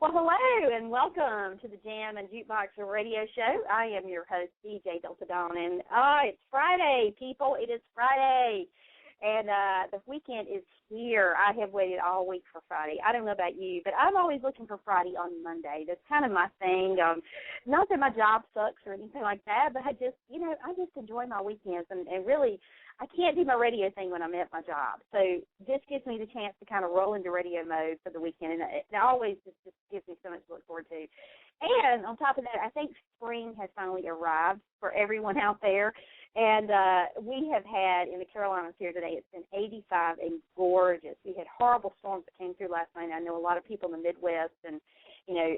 Well, hello, and welcome to the Jammin Jukebox Radio Show. I am your host, DJ Delta Dawn, and it's Friday, people. It is Friday, and the weekend is here. I have waited all week for Friday. I don't know about you, but I'm always looking for Friday on Monday. That's kind of my thing. Not that my job sucks or anything like that, but I just enjoy my weekends, and really, I can't do my radio thing when I'm at my job. So this gives me the chance to kind of roll into radio mode for the weekend, and it always just gives me so much to look forward to. And on top of that, I think spring has finally arrived for everyone out there. And we have had, in the Carolinas here today, it's been 85 and gorgeous. We had horrible storms that came through last night. I know a lot of people in the Midwest and,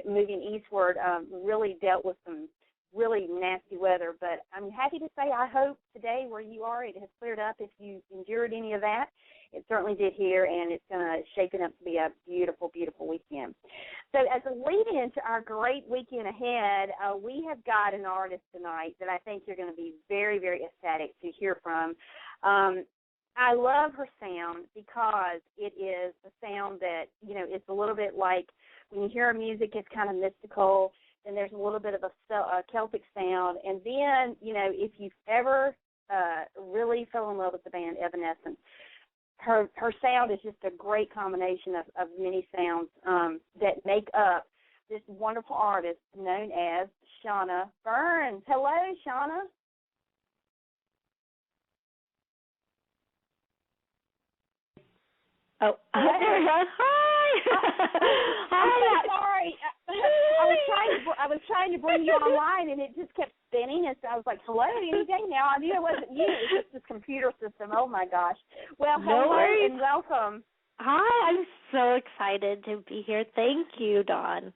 moving eastward really dealt with some really nasty weather, but I'm happy to say I hope today where you are it has cleared up if you endured any of that. It certainly did here, and it's going to shape it up to be a beautiful, beautiful weekend. So as a lead-in to our great weekend ahead, we have got an artist tonight that I think you're going to be very, very ecstatic to hear from. I love her sound because it is a sound that, it's a little bit like when you hear her music, it's kind of mystical. And there's a little bit of a Celtic sound. And then, if you've ever really fell in love with the band Evanescence, her sound is just a great combination of many sounds that make up this wonderful artist known as Shauna-Burns. Hello, Shauna. Oh, hi. Hi. Sorry. I was trying to bring you online, and it just kept spinning. And so I was like, "Hello, any day now." I knew it wasn't you. It was just this computer system. Oh my gosh. Well, hello and welcome. Hi. I'm so excited to be here. Thank you, Dawn.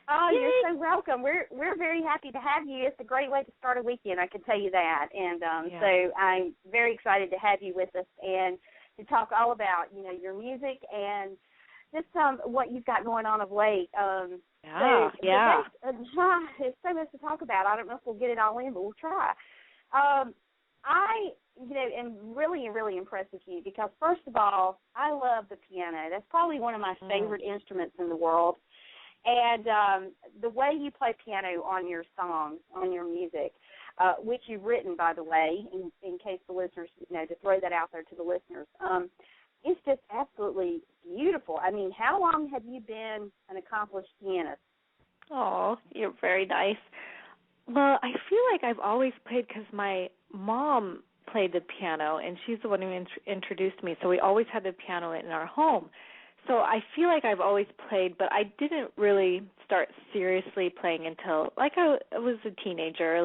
Oh, Yay. You're so welcome. We're very happy to have you. It's a great way to start a weekend. I can tell you that. And so I'm very excited to have you with us and to talk all about, your music and just what you've got going on of late. There's so much to talk about. I don't know if we'll get it all in, but we'll try. I, am really, really impressed with you because, first of all, I love the piano. That's probably one of my favorite instruments in the world. And the way you play piano on your songs, on your music, which you've written, by the way, in case the listeners, to throw that out there to the listeners, it's just absolutely beautiful. I mean, how long have you been an accomplished pianist? Oh, you're very nice. Well, I feel like I've always played because my mom played the piano, and she's the one who introduced me, so we always had the piano in our home. So I feel like I've always played, but I didn't really start seriously playing until, I was a teenager,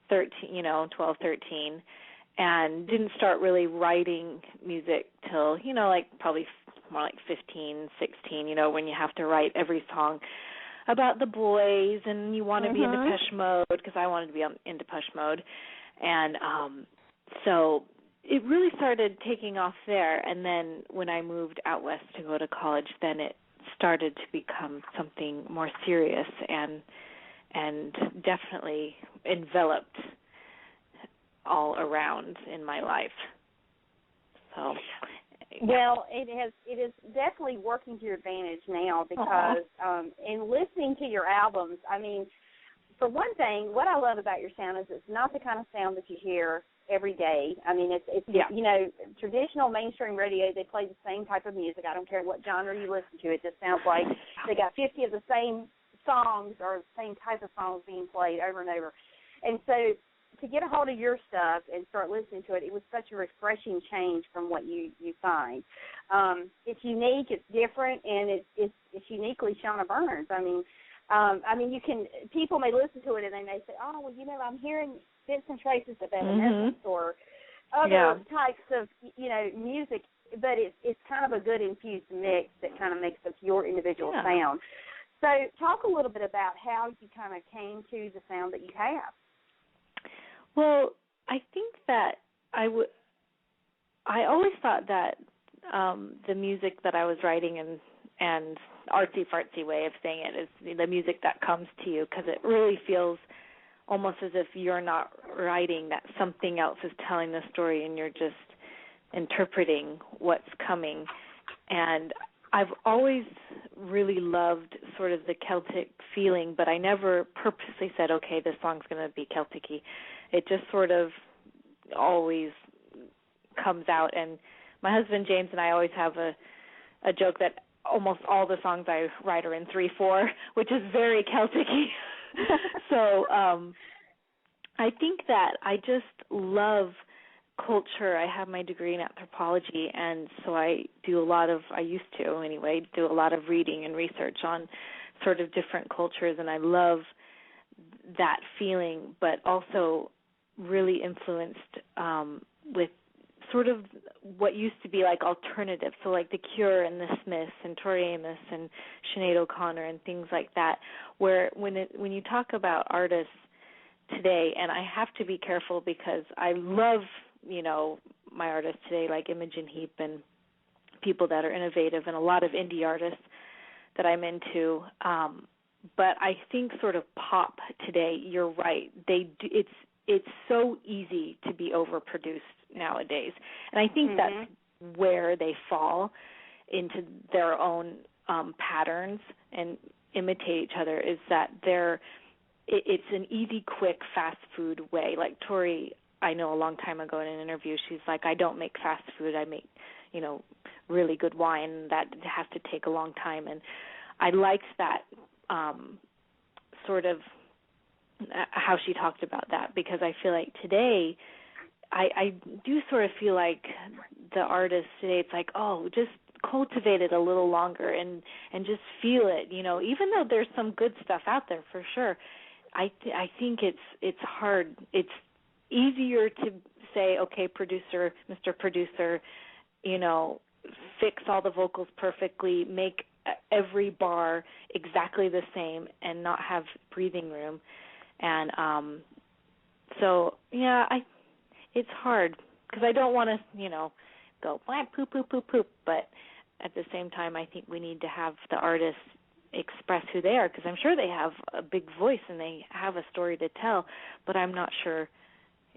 12, 13, and didn't start really writing music till, probably more like 15, 16, when you have to write every song about the boys and you want to be in Depeche Mode, because I wanted to be in Depeche Mode. And so it really started taking off there. And then when I moved out west to go to college, then it started to become something more serious and definitely enveloped all around in my life. So, well, it is definitely working to your advantage now because in listening to your albums, I mean, for one thing, what I love about your sound is it's not the kind of sound that you hear every day. I mean, it's traditional mainstream radio, they play the same type of music. I don't care what genre you listen to. It just sounds like they got 50 of the same songs or the same type of songs being played over and over. And so to get a hold of your stuff and start listening to it, it was such a refreshing change from what you find. It's unique, it's different, and it's uniquely Shauna-Burns. I mean, people may listen to it and they may say, oh, well, I'm hearing bits and traces of Evanescence or other types of, music, but it's kind of a good infused mix that kind of makes up your individual sound. So talk a little bit about how you kind of came to the sound that you have. Well, I think that I always thought that the music that I was writing and artsy-fartsy way of saying it is the music that comes to you, because it really feels almost as if you're not writing, that something else is telling the story and you're just interpreting what's coming. And I've always really loved sort of the Celtic feeling, but I never purposely said, okay, this song's going to be Celtic-y. It just sort of always comes out. And my husband James and I always have a joke that almost all the songs I write are in 3/4, which is very Celtic-y. So I think that I just love culture. I have my degree in anthropology, and so I used to anyway, do a lot of reading and research on sort of different cultures, and I love that feeling, but also really influenced with sort of what used to be like alternative, so like The Cure and the Smiths and Tori Amos and Sinead O'Connor and things like that, where when you talk about artists today, and I have to be careful because I love, my artists today like Imogen Heap and people that are innovative and a lot of indie artists that I'm into, but I think sort of pop today, you're right, it's so easy to be overproduced nowadays. And I think that's where they fall into their own patterns and imitate each other, is that it's an easy, quick, fast food way. Like Tori, I know a long time ago in an interview, she's like, I don't make fast food, I make, really good wine that has to take a long time. And I liked that sort of how she talked about that, because I feel like today I do sort of feel like the artists today, it's like, oh, just cultivate it a little longer and just feel it, even though there's some good stuff out there for sure. I think it's hard. It's easier to say, okay, producer, Mr. Producer, fix all the vocals perfectly, make every bar exactly the same and not have breathing room. And it's hard because I don't want to, go poop, poop, poop, poop. But at the same time, I think we need to have the artists express who they are, because I'm sure they have a big voice and they have a story to tell. But I'm not sure.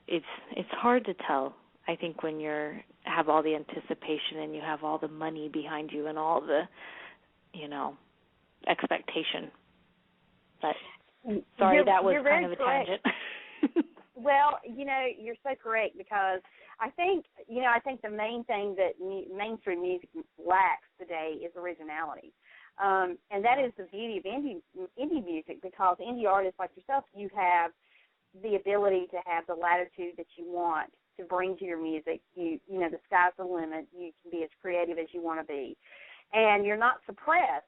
It's hard to tell, I think, when have all the anticipation and you have all the money behind you and all the, expectation. But sorry, that was kind of a tangent. Well, you're so correct, because I think the main thing that mainstream music lacks today is originality. And that is the beauty of indie music, because indie artists like yourself, you have the ability to have the latitude that you want to bring to your music. The sky's the limit. You can be as creative as you want to be. And you're not suppressed,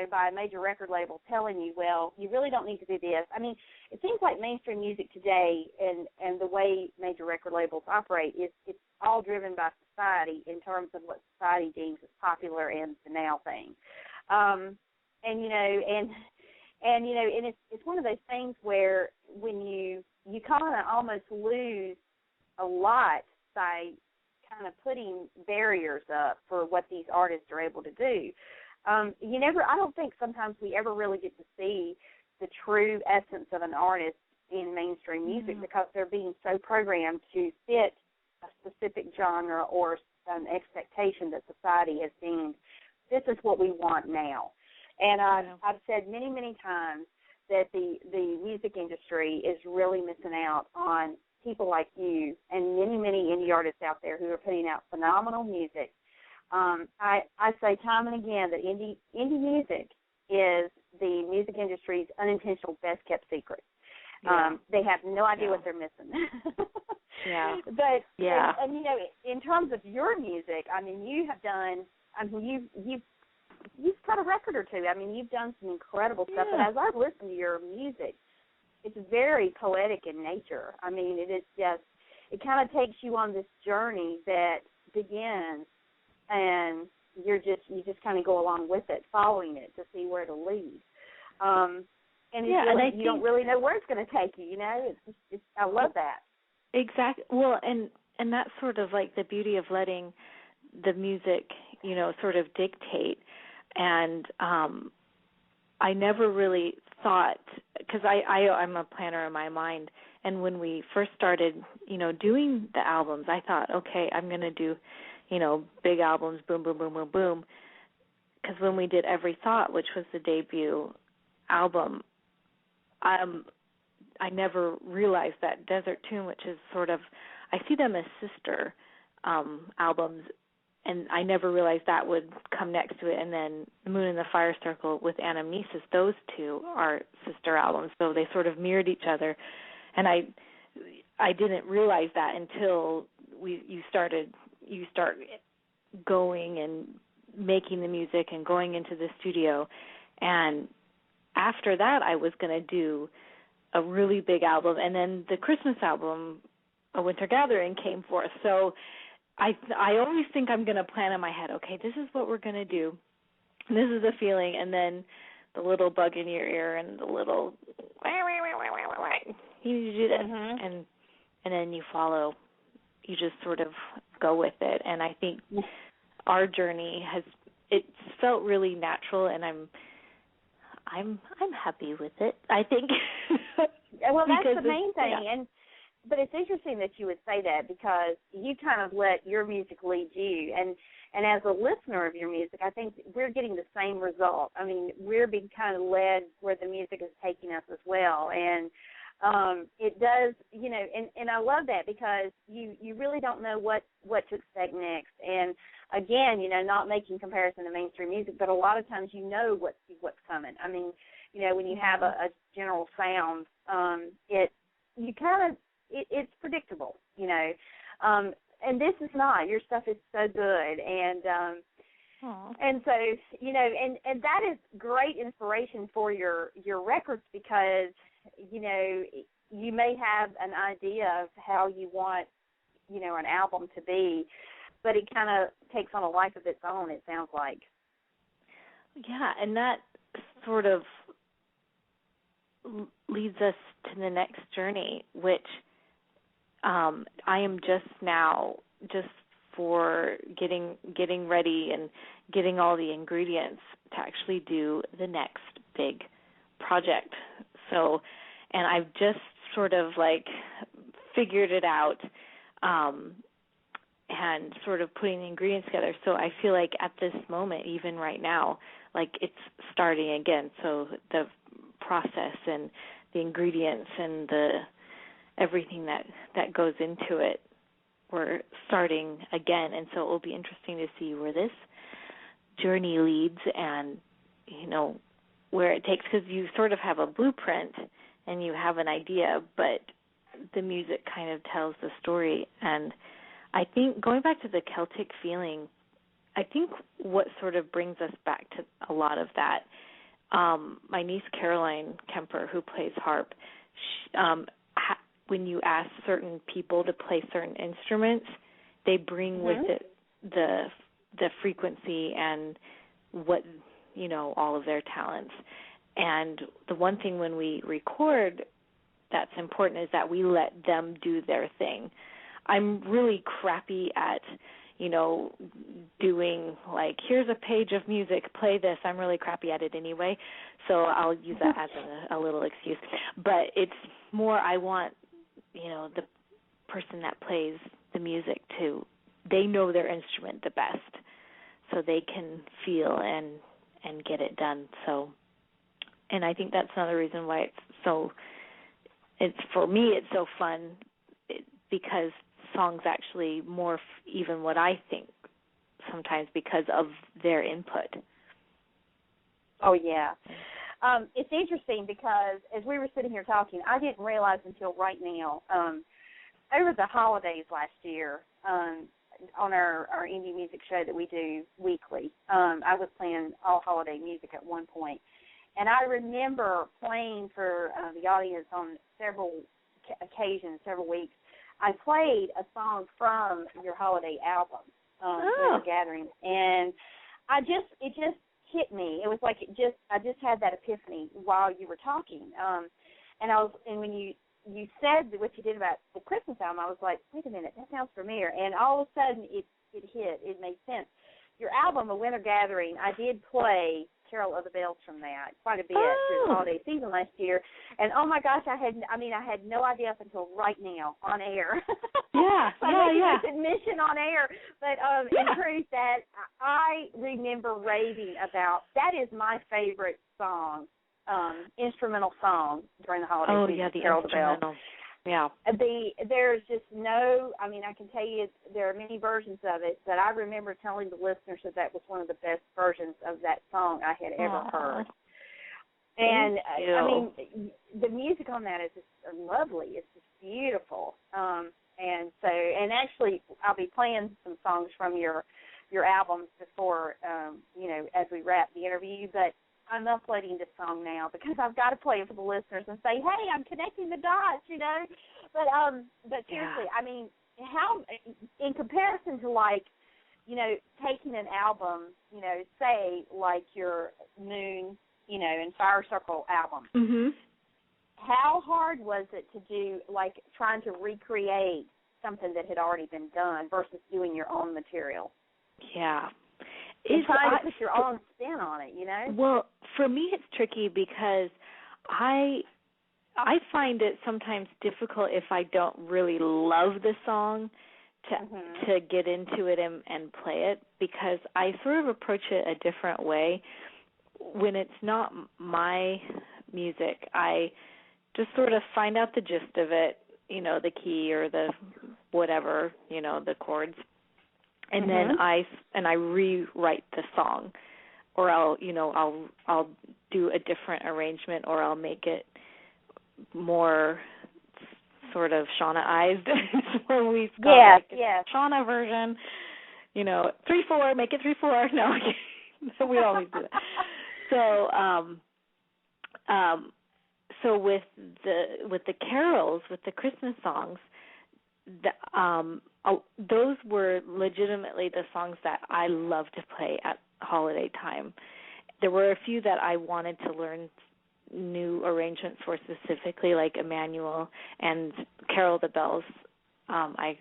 by a major record label telling you, well, you really don't need to do this. I mean, it seems like mainstream music today and the way major record labels operate it's all driven by society in terms of what society deems as popular and the now thing. It's one of those things where when you kind of almost lose a lot by kind of putting barriers up for what these artists are able to do. I don't think sometimes we ever really get to see the true essence of an artist in mainstream music, because they're being so programmed to fit a specific genre or an expectation that society has deemed this is what we want now. And I've said many, many times that the music industry is really missing out on people like you and many, many indie artists out there who are putting out phenomenal music. I say time and again that indie music is the music industry's unintentional best-kept secret. They have no idea what they're missing. But and in terms of your music, I mean, you have done. I mean, you've cut a record or two. I mean, you've done some incredible stuff. But as I've listened to your music, it's very poetic in nature. I mean, it is just. It kind of takes you on this journey that begins, and you just kind of go along with it, following it to see where it'll lead. And you don't really know where it's going to take you. I love that. Exactly. Well, and that's sort of like the beauty of letting the music, sort of dictate. And I never really thought, because I'm a planner in my mind, and when we first started, doing the albums, I thought, okay, I'm going to do, big albums, boom, boom, boom, boom, boom. because when we did Every Thought, which was the debut album, I never realized that Desert Tune, which is sort of, I see them as sister albums, and I never realized that would come next to it. And then Moon in the Fire Circle with Anamnesis, those two are sister albums, so they sort of mirrored each other. And I didn't realize that until you start going and making the music and going into the studio. And after that, I was going to do a really big album, and then the Christmas album, A Winter Gathering, came forth. So I always think I'm going to plan in my head, okay, this is what we're going to do. This is the feeling, and then the little bug in your ear and the little, you need to do this, and then you follow. You just sort of go with it. And I think our journey it's felt really natural, and I'm happy with it, I think. Well, that's the main thing. Yeah. But it's interesting that you would say that, because you kind of let your music lead you. And as a listener of your music, I think we're getting the same result. I mean, we're being kind of led where the music is taking us as well. And it does, and I love that, because you really don't know what to expect next. And again, not making comparison to mainstream music, but a lot of times what's coming. I mean, when you have a general sound, it's predictable, and this is not. Your stuff is so good, and so and that is great inspiration for your records, because you may have an idea of how you want an album to be, but it kind of takes on a life of its own, it sounds like. Yeah, and that sort of leads us to the next journey, which I am just for getting ready and getting all the ingredients to actually do the next big project. So, and I've just sort of figured it out, and sort of putting the ingredients together. So I feel like at this moment, even right now, it's starting again. So the process and the ingredients and everything that goes into it, we're starting again. And so it will be interesting to see where this journey leads, and where it takes, because you sort of have a blueprint and you have an idea, but the music kind of tells the story. And I think, going back to the Celtic feeling, I think what sort of brings us back to a lot of that, my niece Caroline Kemper, who plays harp, when you ask certain people to play certain instruments, they bring with it the frequency and what, all of their talents. And the one thing when we record that's important is that we let them do their thing. I'm really crappy at, doing here's a page of music, play this. I'm really crappy at it anyway, so I'll use that as a little excuse. But it's more, I want, the person that plays the music they know their instrument the best, so they can feel and get it done. So, and I think that's another reason why for me it's so fun, because songs actually morph even what I think sometimes because of their input. Oh, yeah. It's interesting, because as we were sitting here talking, I didn't realize until right now, over the holidays last year, on our indie music show that we do weekly, I was playing all holiday music at one point. And I remember playing for the audience on several occasions, several weeks. I played a song from your holiday album, Winter Gathering, and it just hit me. It was like I just had that epiphany while you were talking. And when you said what you did about the Christmas album, I was like, wait a minute, that sounds familiar. And all of a sudden it hit. It made sense. Your album, A Winter Gathering, I did play Carol of the Bells from that quite a bit through the holiday season last year. And, oh, my gosh, I had no idea up until right now on air. Yeah, so I'm making this admission on air. But in truth, that I remember raving about, that is my favorite song, instrumental song during the holiday season. The Carol of the Bells. instrumental. Yeah. There's just no, I mean, I can tell you there are many versions of it, but I remember telling the listeners that was one of the best versions of that song I had ever heard. And, I mean, the music on that is just lovely. It's just beautiful. And actually, I'll be playing some songs from your albums before, as we wrap the interview, but I'm uploading this song now because I've got to play it for the listeners and say, hey, I'm connecting the dots, But seriously, I mean, how, in comparison to, like, taking an album, say, like your Moon, and Fire Circle album, how hard was it to do, like, trying to recreate something that had already been done versus doing your own material? Yeah. And trying to put your own spin on it, Well, for me it's tricky because I find it sometimes difficult if I don't really love the song to get into it and play it, because I sort of approach it a different way. When it's not my music, I just sort of find out the gist of it, the key or the whatever, the chords. And then I rewrite the song, or I'll do a different arrangement, or I'll make it more sort of Shauna-ized. Where we've got Shauna version, 3/4, make it 3/4. No, we always do that. So with the carols, with the Christmas songs, those were legitimately the songs that I love to play at holiday time. There were a few that I wanted to learn new arrangements for, specifically like Emmanuel and Carol of the Bells. I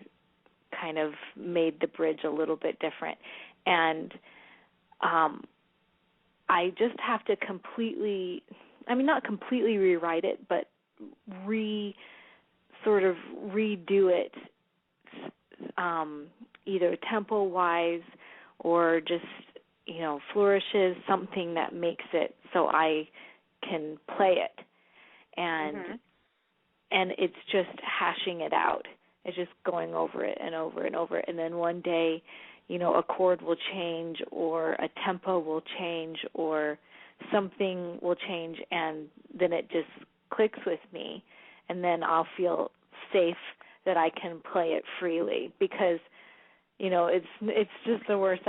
kind of made the bridge a little bit different. And I just have to not completely rewrite it, but redo it, either tempo-wise or just, flourishes, something that makes it so I can play it. And it's just hashing it out. It's just going over it and over and over. And then one day, a chord will change, or a tempo will change, or something will change, and then it just clicks with me. And then I'll feel safe that I can play it freely, because, it's just the worst.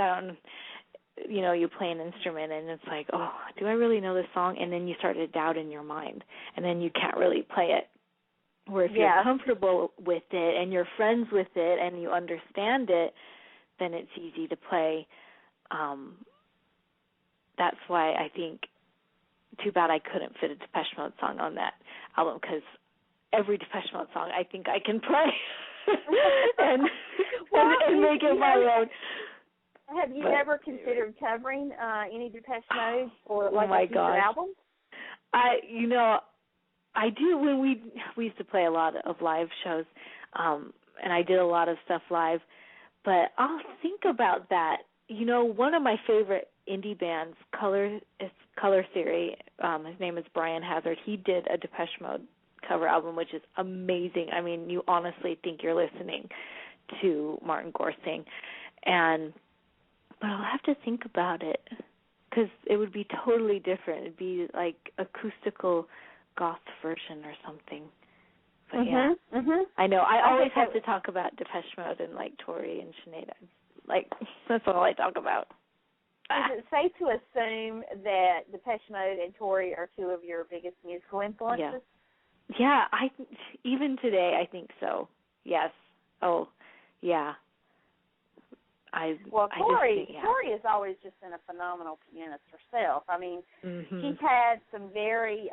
You play an instrument and it's like, oh, do I really know this song? And then you start to doubt in your mind, and then you can't really play it. Where if you're comfortable with it and you're friends with it and you understand it, then it's easy to play. That's why I think, too bad I couldn't fit a Depeche Mode song on that album, because every Depeche Mode song I think I can play and make it my own. Have you ever considered covering any Depeche Mode or like a future album? I do. When we used to play a lot of live shows, and I did a lot of stuff live, but I'll think about that. One of my favorite indie bands, Color Theory, his name is Brian Hazard, he did a Depeche Mode cover album, which is amazing. I mean, you honestly think you're listening to Martin Gore sing. But I'll have to think about it, because it would be totally different. It'd be like acoustical goth version or something. But I know. I always have to talk about Depeche Mode and like Tori and Sinead. Like, that's all I talk about. Is it safe to assume that Depeche Mode and Tori are two of your biggest musical influences? Yeah. Even today, I think so. Yes. Oh, yeah. Tori has always just been a phenomenal pianist herself. I mean, she's had some very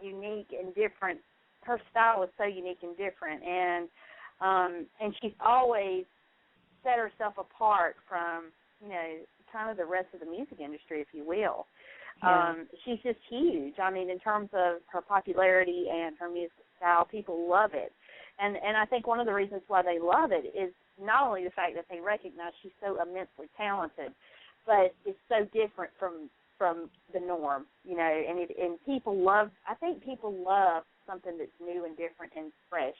unique and different. Her style is so unique and different, and she's always set herself apart from kind of the rest of the music industry, if you will. She's just huge. I mean, in terms of her popularity and her music style, people love it. And I think one of the reasons why they love it is not only the fact that they recognize she's so immensely talented, but it's so different from the norm, you know, and people love, I think people love something that's new and different and fresh.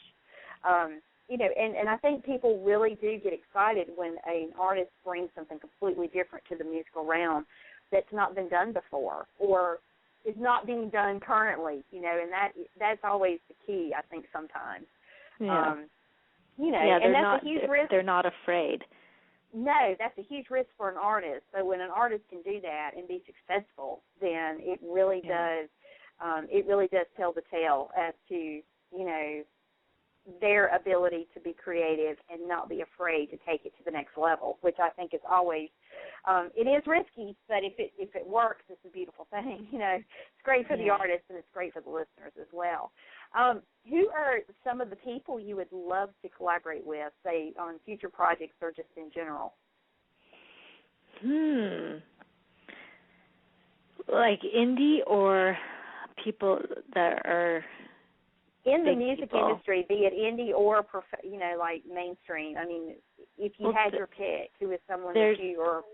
You know, and I think people really do get excited when an artist brings something completely different to the musical realm that's not been done before or is not being done currently, you know, and that's always the key, I think, sometimes. Yeah. You know, yeah, and that's not, a huge risk. They're not afraid. No, that's a huge risk for an artist. So when an artist can do that and be successful, then it really does. It really does tell the tale as to, you know, their ability to be creative and not be afraid to take it to the next level, which I think is always. It is risky, but if it works, it's a beautiful thing. You know, it's great for the artist and it's great for the listeners as well. Who are some of the people you would love to collaborate with, say, on future projects or just in general? Like indie or people that are in the music people. Industry, be it indie or you know, like mainstream. I mean, if you had your pick, who is someone that you or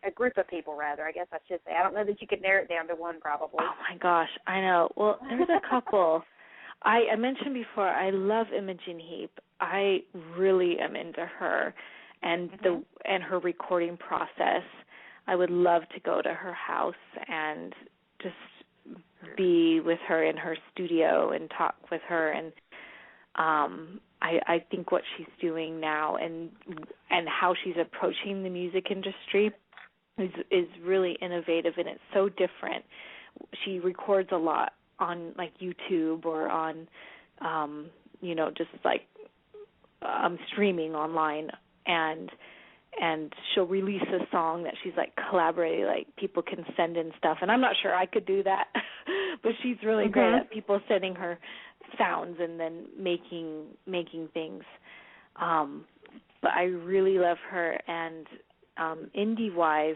a group of people, rather, I guess I should say. I don't know that you could narrow it down to one, probably. Oh my gosh, I know. Well, there's a couple. I mentioned before, I love Imogen Heap. I really am into her and and her recording process. I would love to go to her house and just be with her in her studio and talk with her. And I think what she's doing now and how she's approaching the music industry is really innovative, and it's so different. She records a lot on like YouTube or on you know, just like streaming online, and she'll release a song that she's like collaborating, like people can send in stuff, and I'm not sure I could do that, but she's really great at people sending her sounds and then making things. But I really love her. And indie-wise,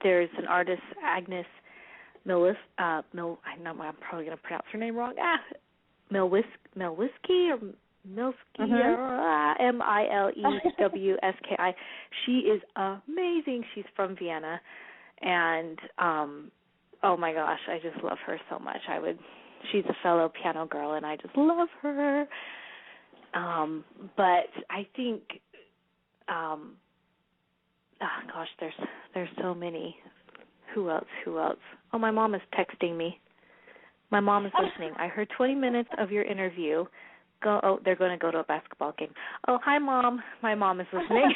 there's an artist, Agnes I'm probably going to pronounce her name wrong. Milewski or Milski, Milewski. She is amazing. She's from Vienna, and oh my gosh, I just love her so much. She's a fellow piano girl, and I just love her. But I think, gosh, there's so many. Who else? Oh, my mom is texting me. My mom is listening. I heard 20 minutes of your interview. They're going to go to a basketball game. Oh, hi, Mom. My mom is listening.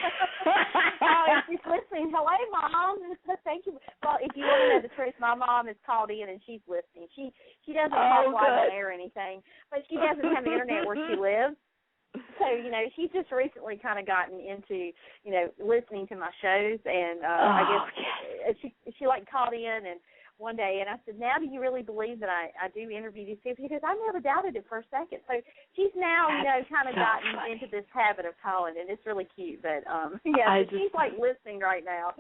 Oh, she's listening. Hello, Mom. Thank you. Well, if you want to know the truth, my mom is called in and she's listening. She doesn't talk live on air or anything, but she doesn't have the internet where she lives. So, you know, she's just recently kind of gotten into, you know, listening to my shows, and I guess she like called in and one day, and I said, now do you really believe that I do interview these people? Because I never doubted it for a second. So she's now, you know, kind of gotten into this habit of calling, and it's really cute. But, she's like listening right now.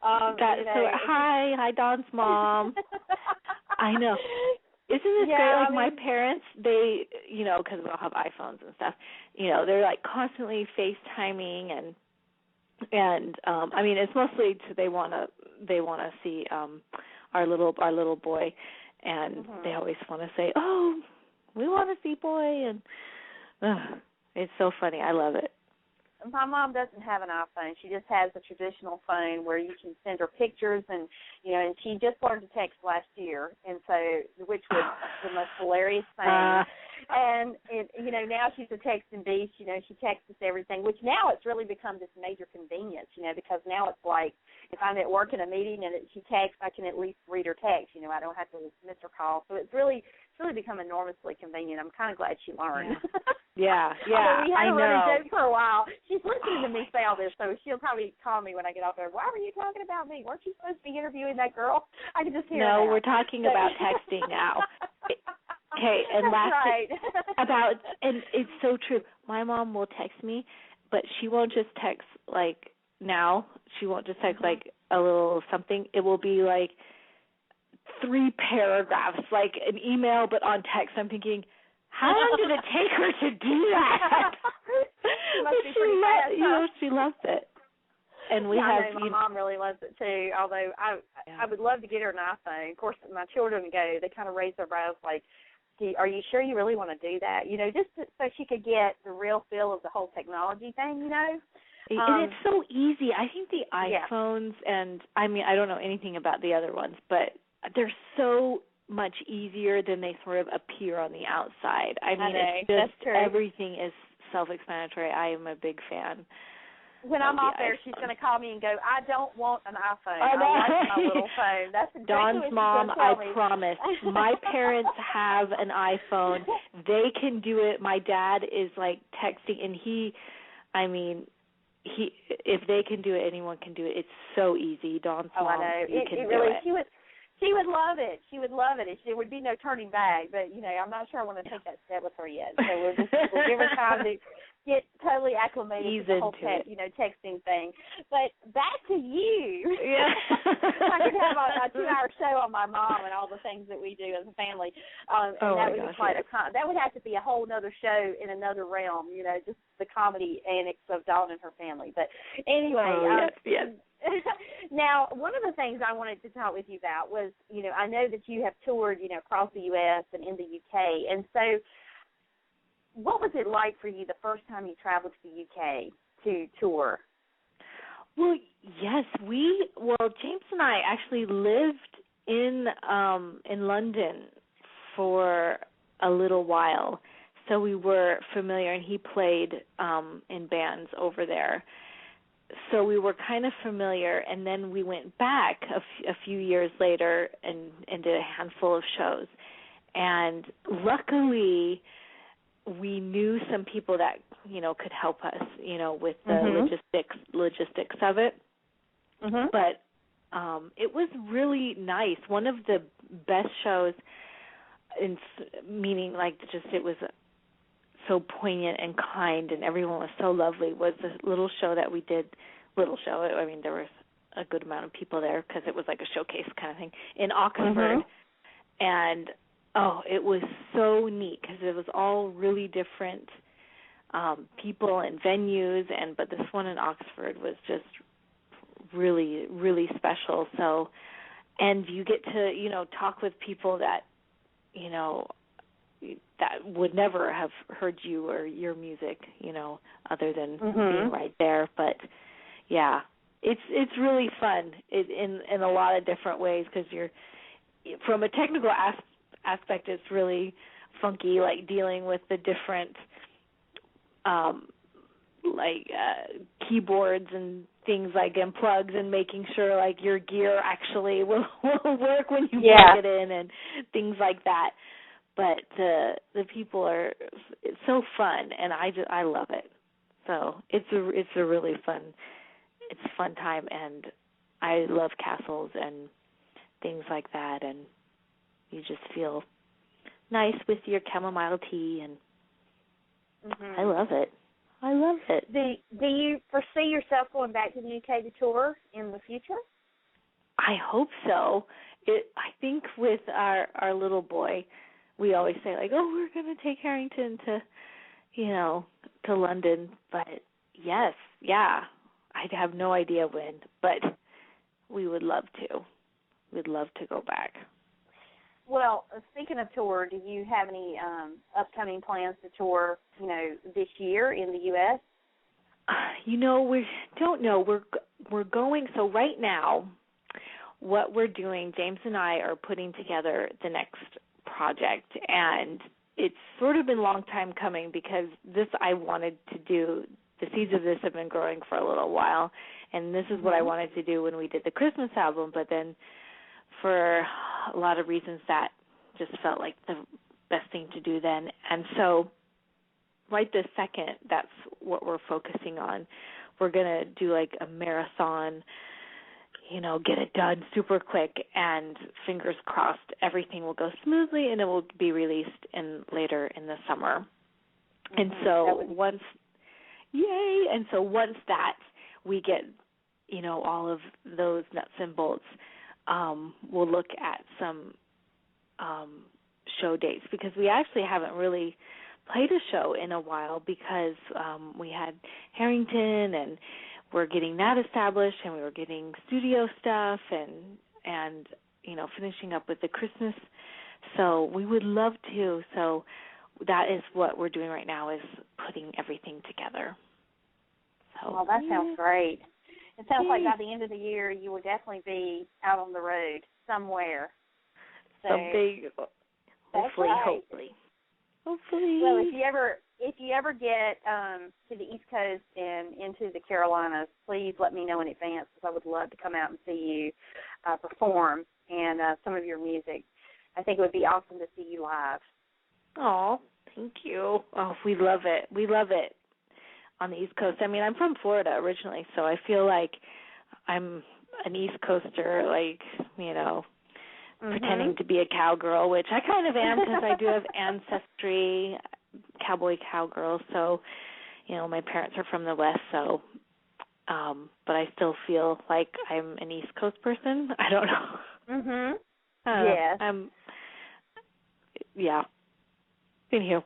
Hi, Don's mom. I know. Isn't this great? Like, my parents, they, you know, because we all have iPhones and stuff, you know, they're like constantly FaceTiming and I mean, it's mostly they want to see our little boy, and they always want to say, "Oh, we want to see boy," and it's so funny. I love it. My mom doesn't have an iPhone. She just has a traditional phone where you can send her pictures, and you know, and she just learned to text last year, and so which was the most hilarious thing. And you know, now she's a texting beast. You know, she texts us everything, which now it's really become this major convenience. You know, because now it's like if I'm at work in a meeting and she texts, I can at least read her text. You know, I don't have to miss her call. So it's really become enormously convenient. I'm kind of glad she learned. Yeah, we had a running joke for a while. She's listening to me say all this, so she'll probably call me when I get off there. Why were you talking about me? Weren't you supposed to be interviewing that girl? I can just hear her. No, we're talking about texting now. Okay, and and it's so true. My mom will text me, but she won't just text like now. She won't just text like a little something, it will be like 3 paragraphs, like an email but on text. I'm thinking, how long did it take her to do that? She must be pretty fast, huh? She loves it. And we I have, know, my mom really loves it too, although I would love to get her an iPhone. Of course, my children go, they kind of raise their brows like, are you sure you really want to do that? You know, just so she could get the real feel of the whole technology thing, you know. And it's so easy. I think the iPhones, and I mean, I don't know anything about the other ones, but they're so much easier than they sort of appear on the outside. I mean, it's just, that's true. Everything is self-explanatory. I am a big fan. When I'm off there, she's going to call me and go, I don't want an iPhone. I like my little phone. That's exactly Dawn's what she's mom, going to tell me. I promise. My parents have an iPhone. They can do it. My dad is like texting, and if they can do it, anyone can do it. It's so easy. Dawn's mom, I know. You can really, do it. She would love it. She would love it. There would be no turning back. But, you know, I'm not sure I want to take that step with her yet. So we'll give her time to get totally acclimated to the whole texting thing. But back to you. Yeah. I could have a 2-hour show on my mom and all the things that we do as a family. And that would be quite that would have to be a whole other show in another realm, you know, just the comedy annex of Dawn and her family. But anyway. Yes. Now, one of the things I wanted to talk with you about was, you know, I know that you have toured, you know, across the U.S. and in the U.K. And so what was it like for you the first time you traveled to the U.K. to tour? Well, yes, James and I actually lived in London for a little while, so we were familiar, and he played in bands over there. So we were kind of familiar, and then we went back a few years later and did a handful of shows. And luckily, we knew some people that, you know, could help us, you know, with the logistics of it. Mm-hmm. But it was really nice. One of the best shows, meaning like just it was so poignant and kind, and everyone was so lovely, was this little show that we did. I mean, there was a good amount of people there because it was like a showcase kind of thing in Oxford. Mm-hmm. And, it was so neat because it was all really different people and venues, but this one in Oxford was just really, really special. So, and you get to, you know, talk with people that, you know, that would never have heard you or your music, you know, other than being right there. But yeah, it's really fun in a lot of different ways because you're, from a technical aspect, it's really funky, like dealing with the different keyboards and things like and plugs, and making sure like your gear actually will work when you plug it in and things like that. But the people it's so fun, and I love it. So it's a really fun time, and I love castles and things like that, and you just feel nice with your chamomile tea, and I love it. Do you foresee yourself going back to the UK to tour in the future? I hope so. I think with our little boy, we always say, like, we're going to take Harrington to London. But, yes, I'd have no idea when, but we would love to. We'd love to go back. Well, speaking of tour, do you have any upcoming plans to tour, you know, this year in the U.S.? You know, we don't know. We're going, so right now, what we're doing, James and I are putting together the next project, and it's sort of been a long time coming because this I wanted to do. The seeds of this have been growing for a little while, and this is what I wanted to do when we did the Christmas album, but then for a lot of reasons that just felt like the best thing to do then. And so right this second, that's what we're focusing on. We're going to do like a marathon, you know, get it done super quick, and fingers crossed everything will go smoothly and it will be released later in the summer. And so once that we get, all of those nuts and bolts, we'll look at some show dates, because we actually haven't really played a show in a while, because we had Harrington, and we're getting that established, and we were getting studio stuff, and finishing up with the Christmas. So we would love to. So that is what we're doing right now, is putting everything together. So, well, that sounds great. It sounds like by the end of the year you will definitely be out on the road somewhere. So, something, hopefully, right. hopefully. Well, if you ever get to the East Coast and into the Carolinas, please let me know in advance, because I would love to come out and see you perform and some of your music. I think it would be awesome to see you live. Oh, thank you. Oh, we love it. We love it on the East Coast. I mean, I'm from Florida originally, so I feel like I'm an East Coaster, pretending to be a cowgirl, which I kind of am, because I do have ancestry, cowboy-cowgirl. So, my parents are from the West, so, but I still feel like I'm an East Coast person. I don't know. Yes. Yeah. Anywho.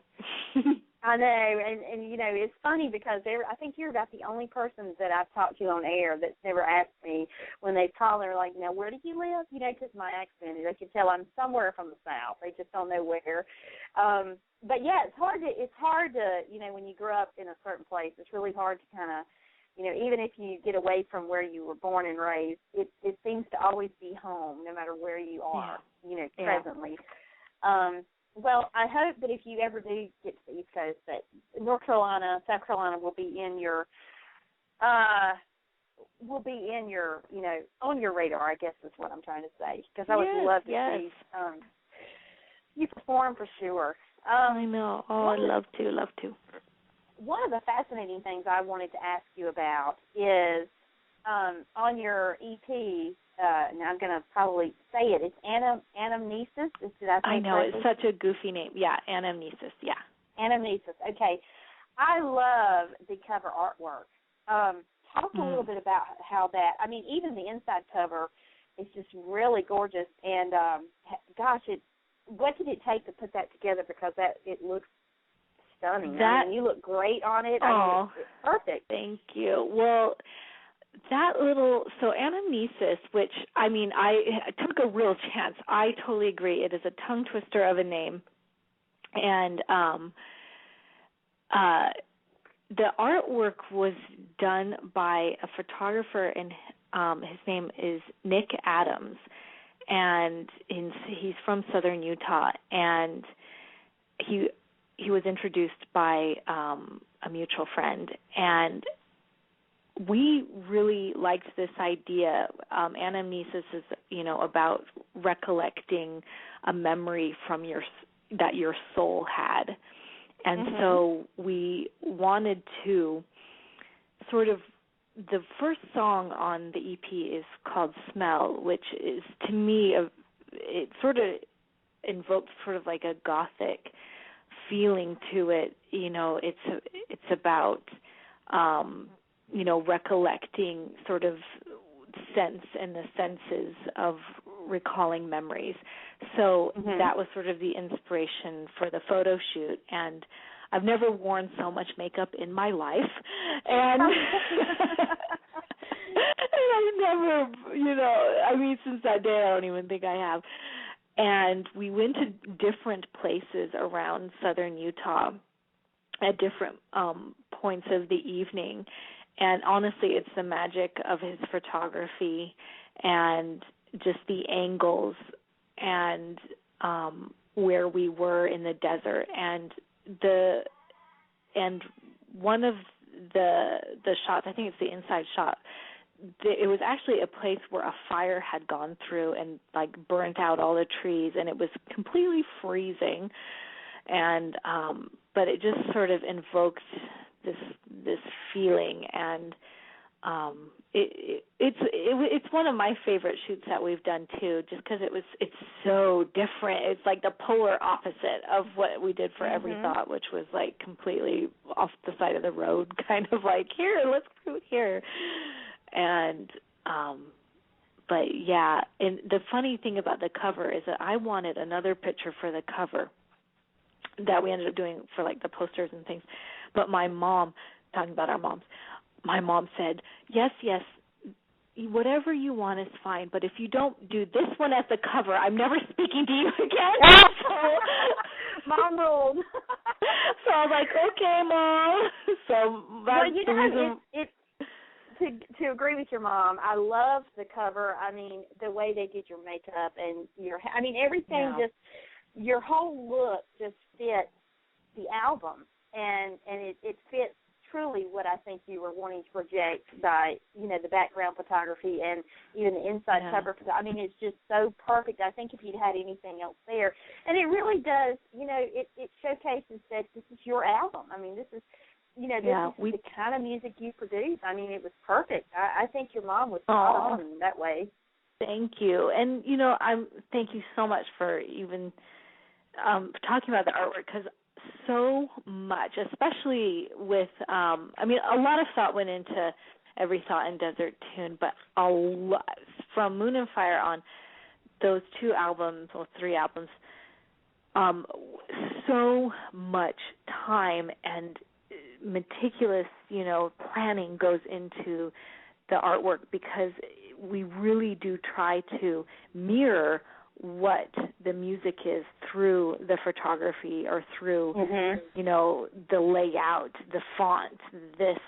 I know, and it's funny, because I think you're about the only person that I've talked to on air that's never asked me when they call. They're like, "Now, where do you live?" Because my accent, they can tell I'm somewhere from the South. They just don't know where. But yeah, it's hard to when you grow up in a certain place, it's really hard to kind of, even if you get away from where you were born and raised, it seems to always be home, no matter where you are, presently. Well, I hope that if you ever do get to the East Coast, that North Carolina, South Carolina will be in your, on your radar, I guess is what I'm trying to say, because I would love to see you perform for sure. I know. Oh, I'd love to. One of the fascinating things I wanted to ask you about is on your EP. Now I'm going to probably say it. It's Anamnesis. Did I say I know. correctly? It's such a goofy name. Yeah, Anamnesis. Yeah. Anamnesis. Okay. I love the cover artwork. Talk a little bit about how that. I mean, even the inside cover is just really gorgeous. And what did it take to put that together? Because it looks stunning. You look great on it. Oh, it's perfect. Thank you. Well, so Anamnesis, which, I took a real chance. I totally agree. It is a tongue twister of a name. And the artwork was done by a photographer, and his name is Nick Adams, and he's from Southern Utah, and he was introduced by a mutual friend, and we really liked this idea. Anamnesis is, about recollecting a memory from that your soul had. And so we wanted to sort of, the first song on the EP is called Smell, which is, to me, it sort of invokes sort of like a gothic feeling to it. It's about recollecting sort of sense and the senses of recalling memories. So that was sort of the inspiration for the photo shoot. And I've never worn so much makeup in my life. And I've never, since that day, I don't even think I have. And we went to different places around southern Utah at different points of the evening. And honestly, it's the magic of his photography and just the angles and where we were in the desert. And one of the shots, I think it's the inside shot, it was actually a place where a fire had gone through and like burnt out all the trees, and it was completely freezing. And but it just sort of invoked this feeling, and it's one of my favorite shoots that we've done too, just because it's so different. It's like the polar opposite of what we did for Every Thought, which was like completely off the side of the road, kind of like, here, let's go here. And but yeah, and the funny thing about the cover is that I wanted another picture for the cover that we ended up doing for like the posters and things. But my mom, talking about our moms, my mom said, yes, whatever you want is fine, but if you don't do this one as the cover, I'm never speaking to you again. Mom ruled. So I was like, okay, Mom. So that's the reason. To agree with your mom, I love the cover. I mean, the way they did your makeup and everything, just your whole look just fits the album, and it fits truly what I think you were wanting to project by, the background photography and even the inside cover. I mean, it's just so perfect. I think if you'd had anything else there, and it really does, it showcases that this is your album. I mean, this is, this is the kind of music you produce. I mean, it was perfect. I think your mom was spot on in that way. Thank you. And, thank you so much for even talking about the artwork, because so much, especially with, a lot of thought went into Every Thought and Desert Tune, but a lot, from Moon and Fire on, those 2 albums, or 3 albums, so much time and meticulous, planning goes into the artwork, because we really do try to mirror what the music is through the photography or through, the layout, the font, this,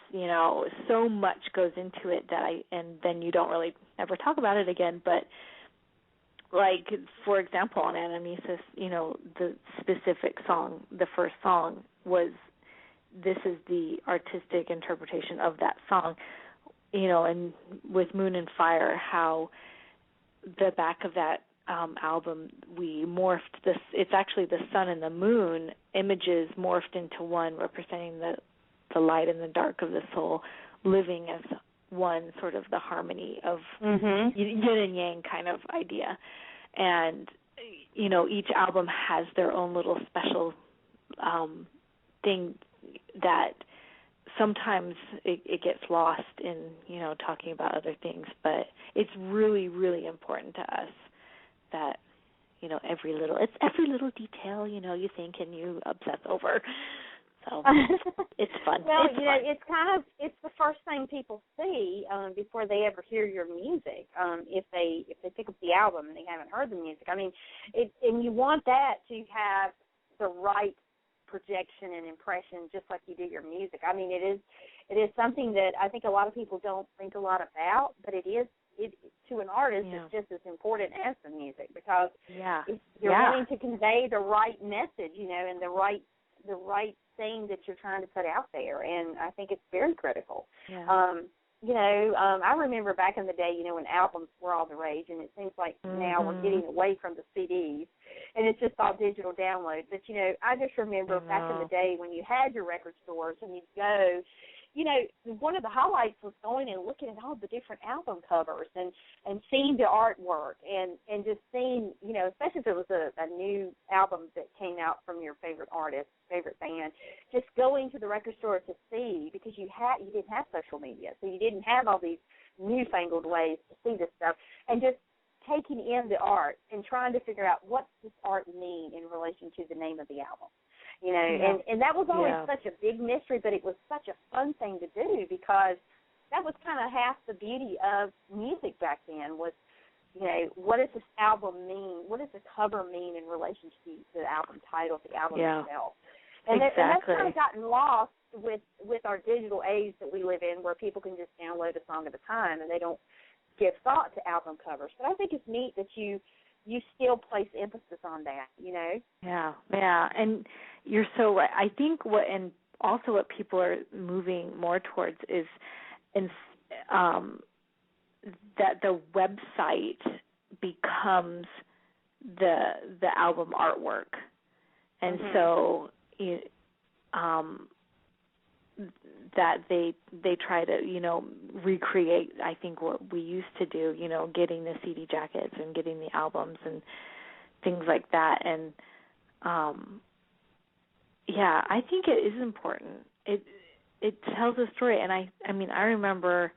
so much goes into it and then you don't really ever talk about it again. But like, for example, on Anamnesis, the specific song, the first song was, this is the artistic interpretation of that song, and with Moon and Fire, how the back of that album, we morphed this. It's actually the sun and the moon images morphed into one, representing the light and the dark of the soul, living as one, sort of the harmony of yin and yang kind of idea. And each album has their own little special thing that sometimes it gets lost in talking about other things, but it's really, really important to us that, every little detail, you think and you obsess over. So it's fun. Well, it's fun. it's the first thing people see before they ever hear your music. If they pick up the album and they haven't heard the music, and you want that to have the right projection and impression, just like you do your music. I mean, it is something that I think a lot of people don't think a lot about, but it to an artist, it's just as important as the music, because you're wanting to convey the right message, and the right thing that you're trying to put out there, and I think it's very critical. I remember back in the day, when albums were all the rage, and it seems like now we're getting away from the CDs, and it's just all digital downloads. But, I just remember back in the day when you had your record stores and you'd go, one of the highlights was going and looking at all the different album covers and seeing the artwork and just seeing, especially if it was a new album that came out from your favorite artist, favorite band, just going to the record store to see, because you didn't have social media, so you didn't have all these newfangled ways to see this stuff, and just taking in the art and trying to figure out what does this art mean in relation to the name of the album. And that was always such a big mystery, but it was such a fun thing to do, because that was kind of half the beauty of music back then was, what does this album mean? What does the cover mean in relation to the album title, the album itself? And that's kind of gotten lost with our digital age that we live in, where people can just download a song at a time and they don't give thought to album covers. But I think it's neat that you still place emphasis on that, Yeah, and you're so right. I think what people are moving more towards is that the website becomes the album artwork, and so that they try to recreate, I think, what we used to do, getting the CD jackets and getting the albums and things like that. And I think it is important. It tells a story, and I remember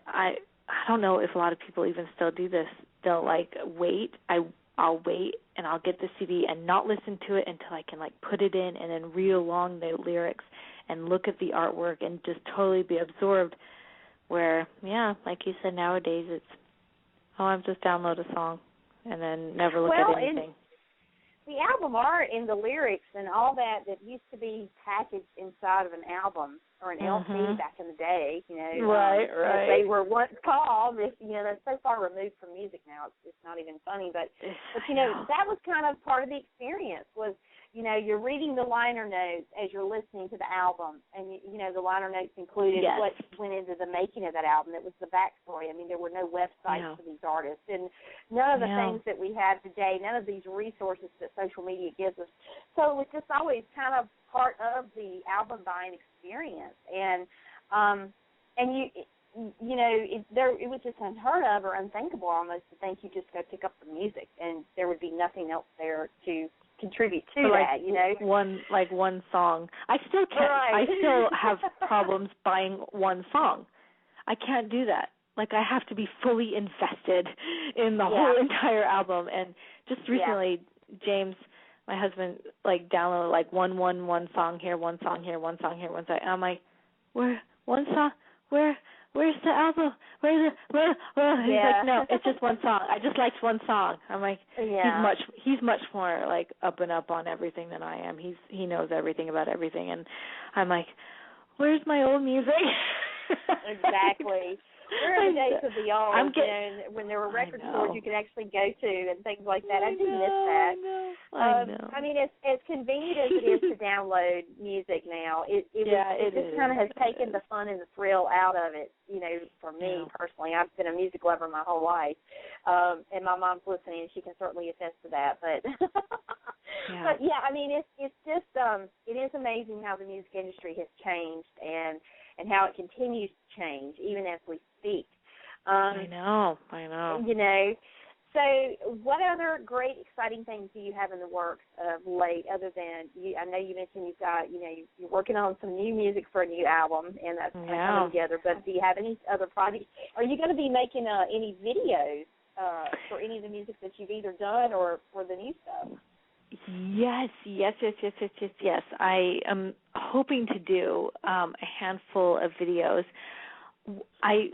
I don't know if a lot of people even still do this. They'll like wait. I'll wait and I'll get the CD and not listen to it until I can like put it in and then read along the lyrics and look at the artwork and just totally be absorbed. Where, yeah, like you said, nowadays it's, I'll just download a song and then never look at anything. The album art and the lyrics and all that used to be packaged inside of an album or an LP back in the day, right. As they were once called. That's so far removed from music now, it's not even funny. But that was kind of part of the experience was, you're reading the liner notes as you're listening to the album, and the liner notes included what went into the making of that album. It was the backstory. I mean, there were no websites for these artists, and none of the things that we have today, none of these resources that social media gives us. So it was just always kind of part of the album buying experience, and it was just unheard of or unthinkable almost to think you just go pick up the music and there would be nothing else there to contribute to that, one song. I still can't. Right. I still have problems buying one song. I can't do that. Like, I have to be fully invested in the whole entire album. And just recently, James, my husband, downloaded one song here, one song here, one song here, one song. And I'm like, one song? Where's the album? Where's it? He's like, no, it's just one song. I just liked one song. I'm like, he's much more up and up on everything than I am. He knows everything about everything, and I'm like, where's my old music? Exactly. Where are the days of the old? When there were record stores you could actually go to and things like that. I do miss that. I know. I mean, as convenient as it is to download music now, it just kind of has taken the fun and the thrill out of it. For me personally, I've been a music lover my whole life, and my mom's listening, and she can certainly attest to that. But, I mean, it's just it is amazing how the music industry has changed and how it continues to change even as we speak. I know. So what other great, exciting things do you have in the works of late other than, I know you mentioned you've got, you're working on some new music for a new album, and that's kind of coming together, but do you have any other projects? Are you going to be making any videos for any of the music that you've either done or for the new stuff? Yes. I am hoping to do a handful of videos. I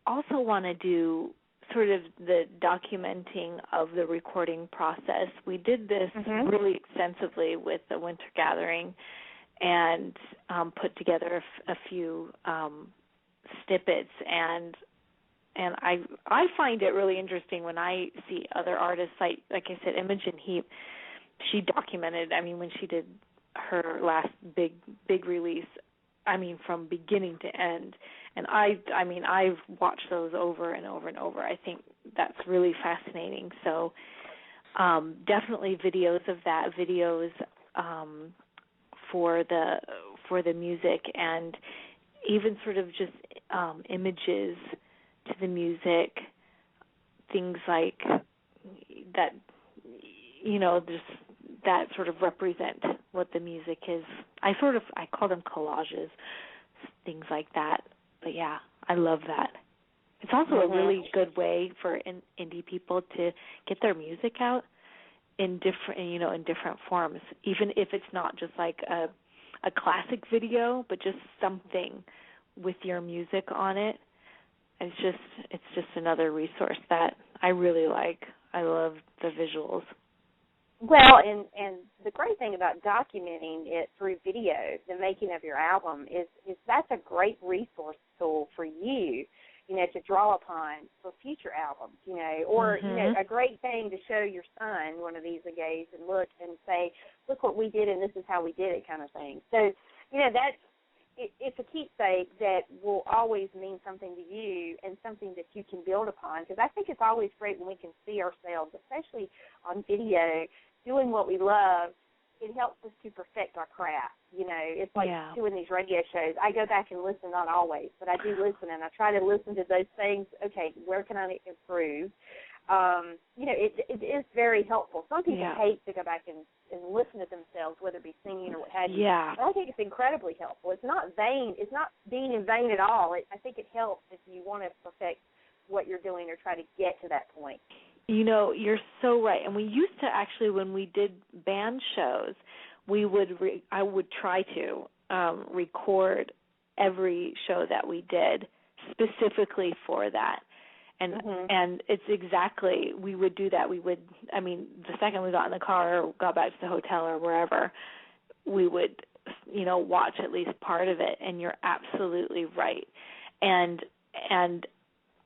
also want to do sort of the documenting of the recording process. We did this really extensively with the Winter Gathering and put together a few snippets, and I find it really interesting when I see other artists, like I said, Imogen Heap. She documented, when she did her last big release, from beginning to end. And I've watched those over and over and over. I think that's really fascinating. So definitely videos of that, videos for the music, and even sort of just images to the music, things like that, just that sort of represent what the music is. I call them collages, things like that. But yeah, I love that. It's also a really good way for indie people to get their music out in different forms, even if it's not just like a classic video, but just something with your music on it. It's just another resource that I really like. I love the visuals. Well, and the great thing about documenting it through video, the making of your album, is that's a great resource tool for you, to draw upon for future albums, or, a great thing to show your son one of these days and look and say, look what we did and this is how we did it kind of thing. So, it's a keepsake that will always mean something to you and something that you can build upon, because I think it's always great when we can see ourselves, especially on video, doing what we love. It helps us to perfect our craft. It's like doing these radio shows. I go back and listen, not always, but I do listen, and I try to listen to those things. Okay, where can I improve? it is very helpful. Some people hate to go back and listen to themselves, whether it be singing or what have you. Yeah. But I think it's incredibly helpful. It's not vain. It's not being in vain at all. I think it helps if you want to perfect what you're doing or try to get to that point. You're so right. And we used to actually, when we did band shows, I would try to record every show that we did specifically for that. And it's exactly, we would do that. The second we got in the car or got back to the hotel or wherever, we would, watch at least part of it. And you're absolutely right. And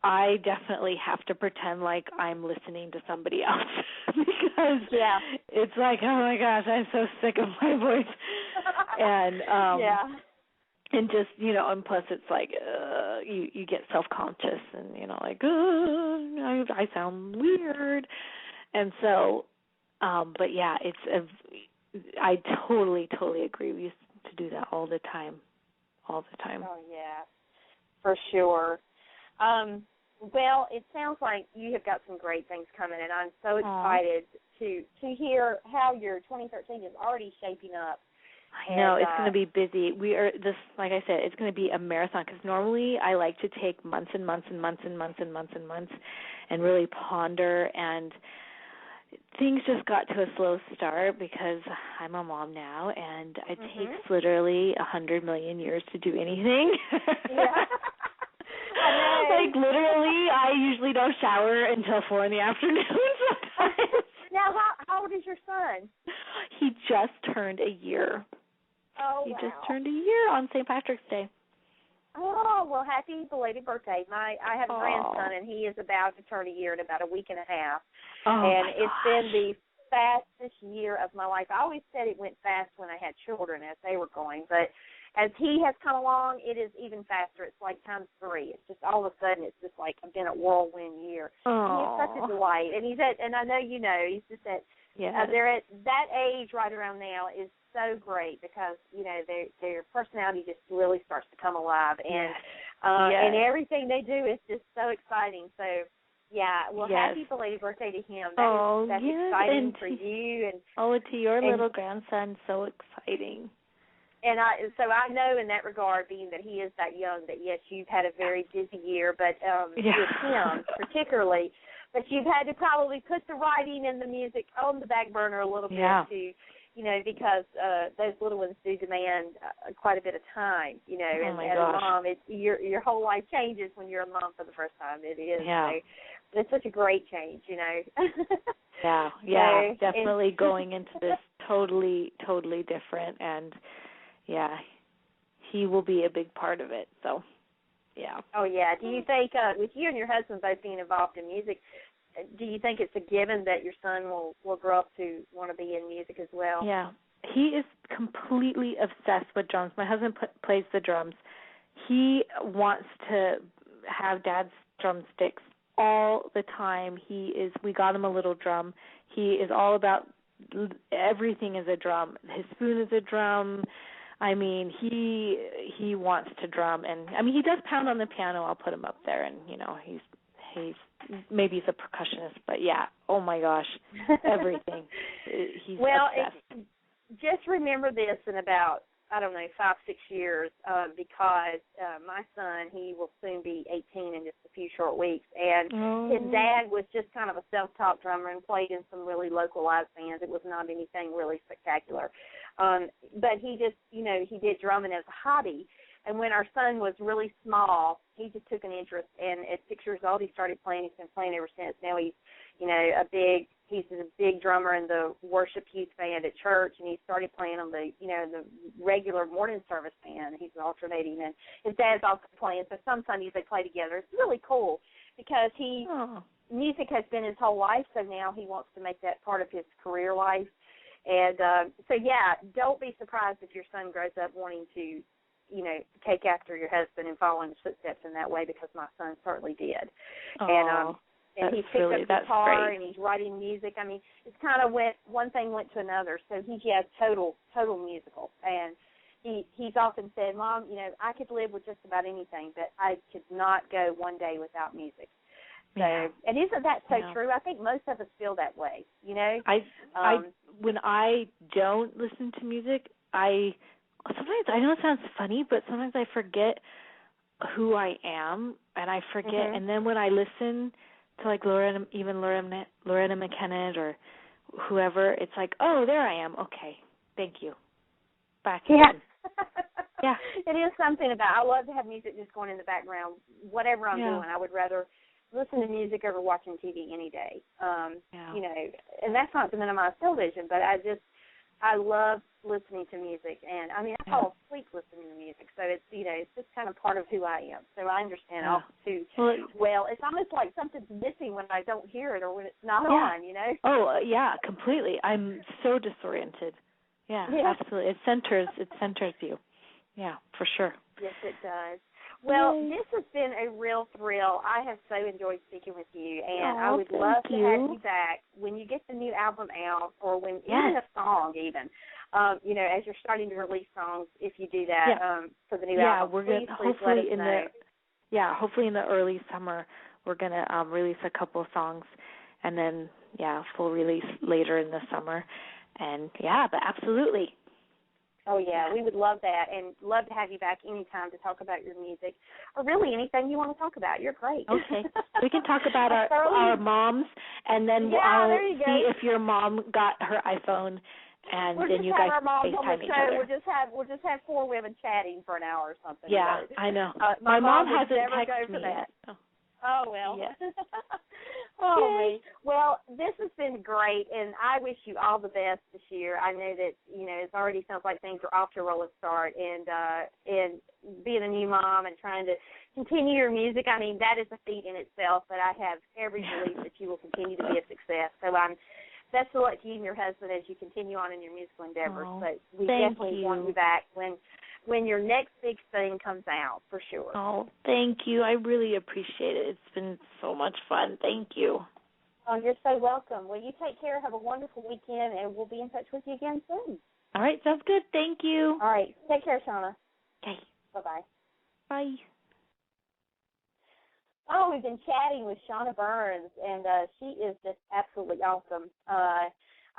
I definitely have to pretend like I'm listening to somebody else because it's like, oh my gosh, I'm so sick of my voice. And and just, and plus it's like you get self-conscious and, like, I sound weird. And so, but yeah, I totally agree. We used to do that all the time. Oh, yeah, for sure. Well, it sounds like you have got some great things coming, and I'm so excited to hear how your 2013 is already shaping up. I know, it's going to be busy. Like I said, it's going to be a marathon because normally I like to take months and months and months and months and months and months and really ponder, and things just got to a slow start because I'm a mom now, and it takes literally 100 million years to do anything. Yeah. Like, literally, I usually don't shower until 4 in the afternoon sometimes. Now, how old is your son? He just turned a year. Oh, He wow. just turned a year on St. Patrick's Day. Oh, well, happy belated birthday. I have a grandson, and he is about to turn a year in about a week and a half. And it's been the fastest year of my life. I always said it went fast when I had children as they were going, but as he has come along, it is even faster. It's like times 3. It's just all of a sudden, it's just like I've been a whirlwind year. And he's such a delight. And and I know you know, he's just they're at that age right around now is so great because, their personality just really starts to come alive. And and everything they do is just so exciting. So, happy belated birthday to him. That's exciting for you. And to your little grandson, so exciting. And so I know in that regard, being that he is that young, that yes, you've had a very busy year, but with him particularly, but you've had to probably put the writing and the music on the back burner a little bit to, because those little ones do demand quite a bit of time, and as a mom, your whole life changes when you're a mom for the first time. It is. Yeah. So it's such a great change, Definitely going into this totally different, and he will be a big part of it. So, Oh, yeah. Do you think, with you and your husband both being involved in music, do you think it's a given that your son will grow up to want to be in music as well? Yeah. He is completely obsessed with drums. My husband plays the drums. He wants to have Dad's drumsticks all the time. We got him a little drum. He is all about everything is a drum. His spoon is a drum. I mean, he wants to drum, and he does pound on the piano. I'll put him up there, and he's maybe he's a percussionist, but oh my gosh, everything. He's obsessed. Just remember this in about 5-6 years, because my son, he will soon be 18 in just a few short weeks, and his dad was just kind of a self-taught drummer and played in some really localized bands. It was not anything really spectacular, but he just, he did drumming as a hobby, and when our son was really small, he just took an interest, and at 6 years old, he started playing. He's been playing ever since. Now he's, he's a big drummer in the worship youth band at church, and he started playing on the, the regular morning service band. He's alternating, and his dad's also playing. So some Sundays they play together. It's really cool because music has been his whole life, so now he wants to make that part of his career life. And don't be surprised if your son grows up wanting to, take after your husband and follow in his footsteps in that way, because my son certainly did. And he's picked up guitar and he's writing music. It's kind of one thing went to another. So he's total musical. And he's often said, Mom, I could live with just about anything, but I could not go one day without music. So, and isn't that so true? I think most of us feel that way, you know? When I don't listen to music, sometimes, I know it sounds funny, but sometimes I forget who I am, and I forget, and then when I listen to like Lorena McKenna or whoever, it's like, oh, there I am. Okay, thank you. Back again. Yeah. It is something about, I love to have music just going in the background, whatever I'm doing. I would rather listen to music over watching TV any day. You know, and that's not to minimize television, but I love listening to music, and I mean, I fall asleep listening to music, so it's, you know, it's just kind of part of who I am. So I understand all too well. It's almost like something's missing when I don't hear it or when it's not on, you know? Oh, yeah, completely. I'm so disoriented. Yeah, absolutely. It centers you. Yeah, for sure. Yes, it does. Well, this has been a real thrill. I have so enjoyed speaking with you, and I would love to have you back when you get the new album out, or when even a song even, you know, as you're starting to release songs, if you do that for the new album. We're going to hopefully in the early summer we're going to release a couple of songs, and then full release later in the summer, and but absolutely. Oh, yeah, we would love that, and love to have you back anytime to talk about your music, or really anything you want to talk about. You're great. Okay. We can talk about our moms, and then I'll see if your mom got her iPhone, and then you guys FaceTime each other. We'll just have four women chatting for an hour or something. Yeah, but, I know. My mom hasn't texted me yet. Oh, well. Yeah. Me. Well, this has been great, and I wish you all the best this year. I know that, you know, it already sounds like things are off to a rolling start, and being a new mom and trying to continue your music, I mean, that is a feat in itself, but I have every belief that you will continue to be a success. So best of luck to you and your husband as you continue on in your musical endeavors. But we definitely want you back when your next big thing comes out, for sure. Oh, thank you. I really appreciate it. It's been so much fun. Thank you. Oh, you're so welcome. Well, you take care. Have a wonderful weekend, and we'll be in touch with you again soon. All right, sounds good. Thank you. All right. Take care, Shauna. Okay. Bye-bye. Bye. Oh, we've been chatting with shauna-burns, and she is just absolutely awesome.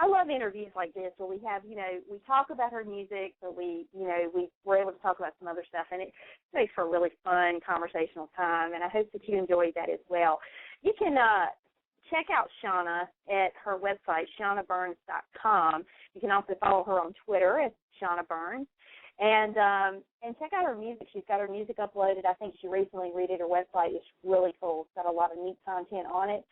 I love interviews like this where we have, you know, we talk about her music, but we were able to talk about some other stuff, and it makes for a really fun conversational time, and I hope that you enjoyed that as well. You can check out Shauna at her website, shauna-burns.com. You can also follow her on Twitter at shauna-burns, and check out her music. She's got her music uploaded. I think she recently redid her website. It's really cool. It's got a lot of neat content on it.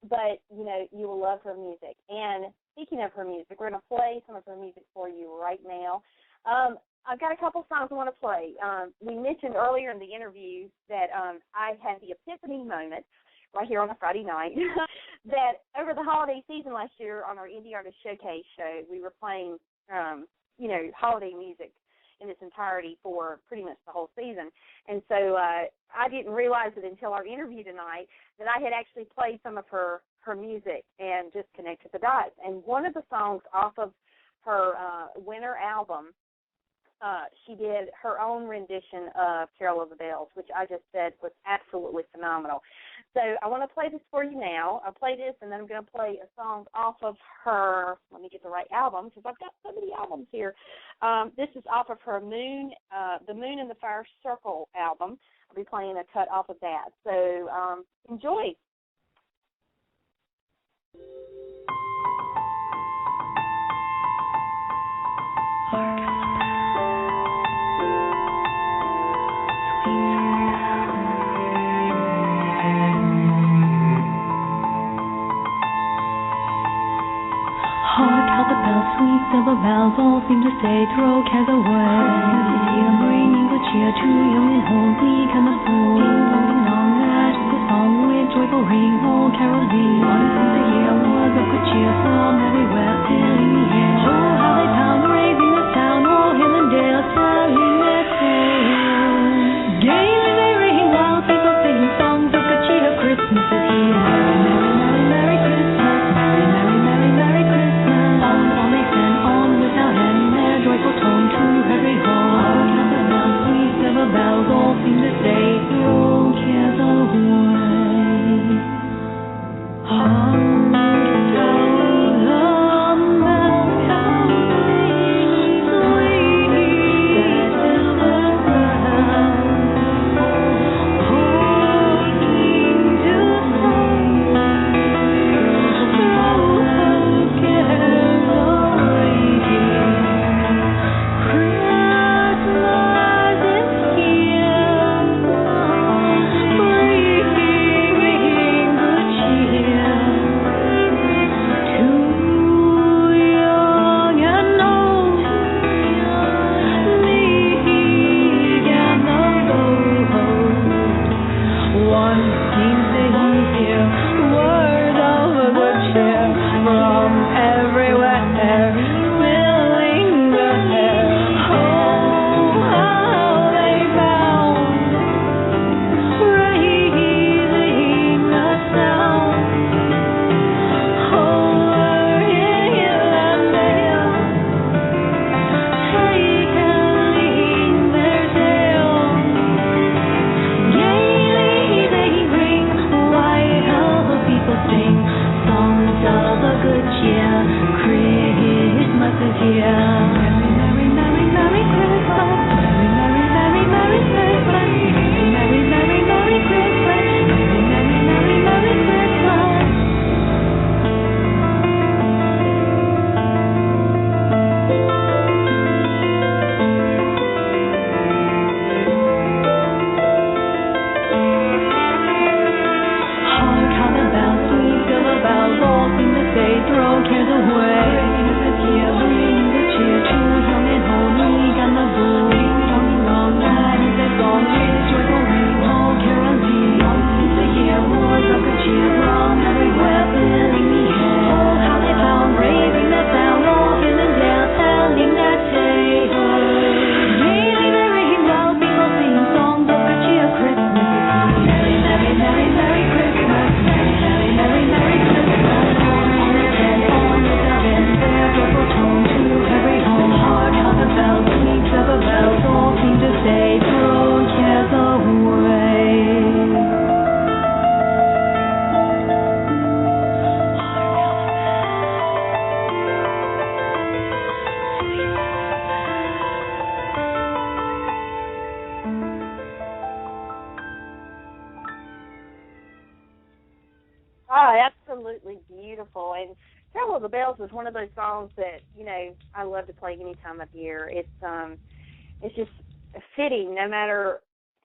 But, you know, you will love her music. And speaking of her music, we're going to play some of her music for you right now. I've got a couple songs I want to play. We mentioned earlier in the interview that I had the epiphany moment right here on a Friday night that over the holiday season last year on our Indie Artist Showcase show, we were playing, you know, holiday music in its entirety for pretty much the whole season. And so I didn't realize it until our interview tonight that I had actually played some of her music and just connected the dots. And one of the songs off of her winter album, she did her own rendition of Carol of the Bells, which I just said was absolutely phenomenal. So I want to play this for you now. I'll play this, and then I'm going to play a song off of her, let me get the right album, because I've got so many albums here. This is off of her Moon, the Moon and the Fire Circle album. I'll be playing a cut off of that. So enjoy. Sweet silver bells all seem to say throw cares away. I'm bringing good cheer to young and old, weak and the poor. Floating on that good song with joyful ring, oh caroling. Once in the year was of good cheer from everywhere, filling the air. Oh, how they pound, raising the sound, all hill and dale, telling their tale. Gaily they ring while people sing songs of good cheer. Christmas is here. Merry, merry, merry, merry Christmas. Merry, merry, merry, merry Christmas. On they send on without end their joyful tone to every home. Oh, count the bells, sweet silver bells, all seem to say, throw cares away. And Carol of the Bells was one of those songs that, I love to play any time of year. It's just fitting no matter,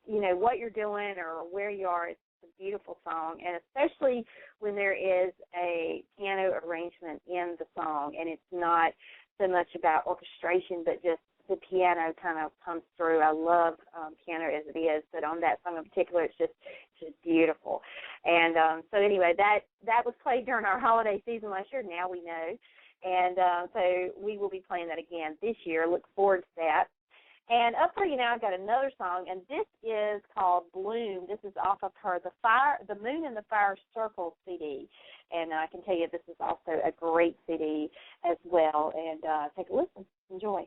what you're doing or where you are. It's a beautiful song, and especially when there is a piano arrangement in the song, and it's not so much about orchestration, but just the piano kind of comes through. I love piano as it is, but on that song in particular, it's just beautiful. And so anyway, that was played during our holiday season last year. Now we know, and so we will be playing that again this year. Look forward to that. And up for you now, I've got another song, and this is called Bloom. This is off of her The Moon and the Fire Circle CD. And I can tell you this is also a great CD as well. And take a listen. Enjoy.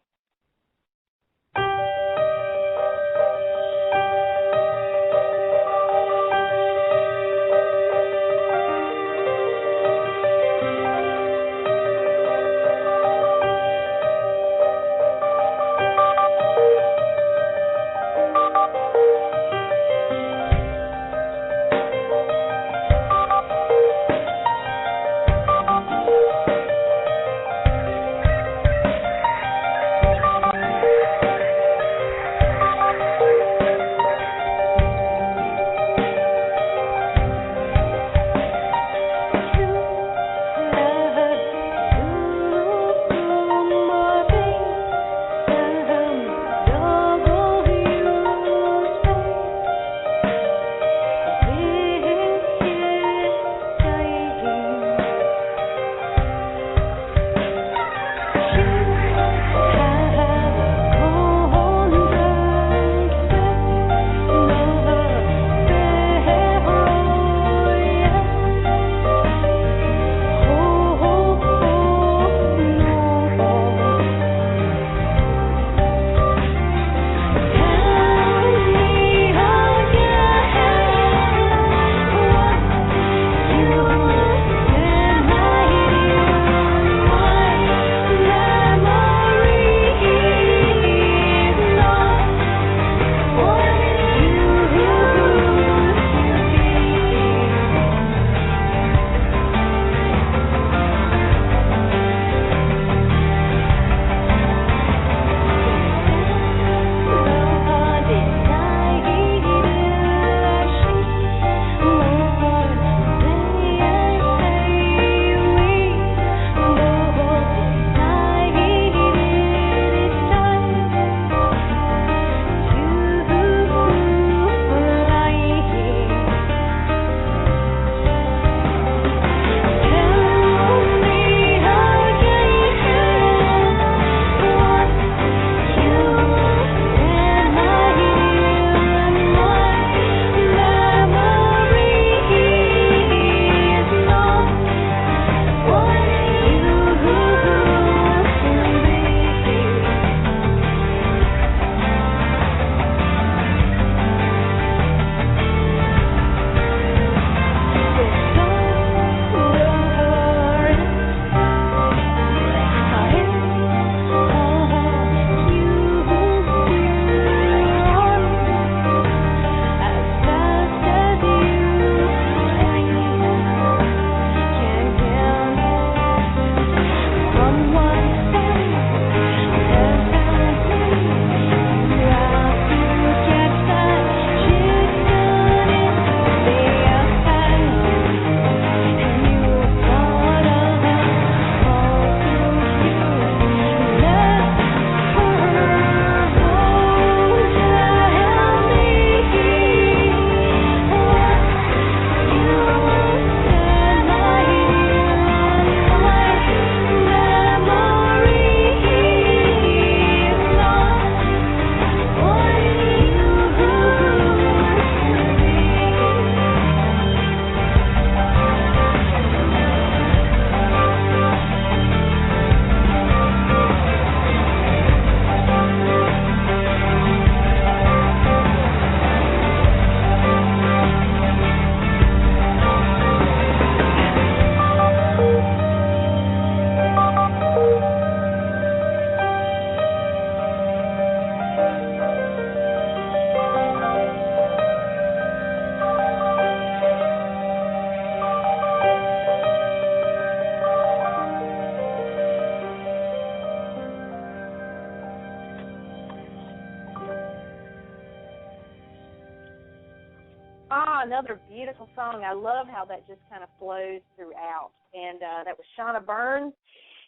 another beautiful song. I love how that just kind of flows throughout. And that was Shauna-Burns,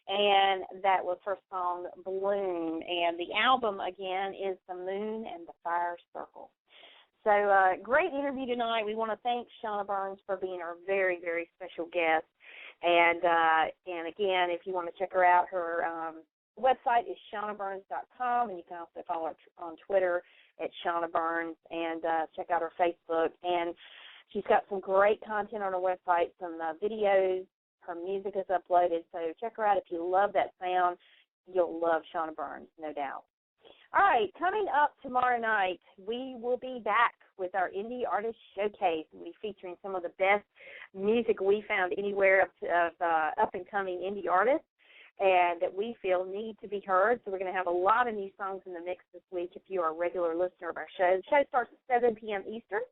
and that was her song, Bloom. And the album, again, is The Moon and the Fire Circle. So great interview tonight. We want to thank Shauna-Burns for being our very, very special guest. And again, if you want to check her out, her website is shauna-burns.com, and you can also follow her on Twitter at Shauna-Burns, and check out her Facebook. And she's got some great content on her website, some videos. Her music is uploaded, so check her out. If you love that sound, you'll love Shauna-Burns, no doubt. All right, coming up tomorrow night, we will be back with our Indie Artist Showcase. We'll be featuring some of the best music we found anywhere of up-and-coming indie artists and that we feel need to be heard. So we're going to have a lot of new songs in the mix this week if you are a regular listener of our show. The show starts at 7 p.m. Eastern,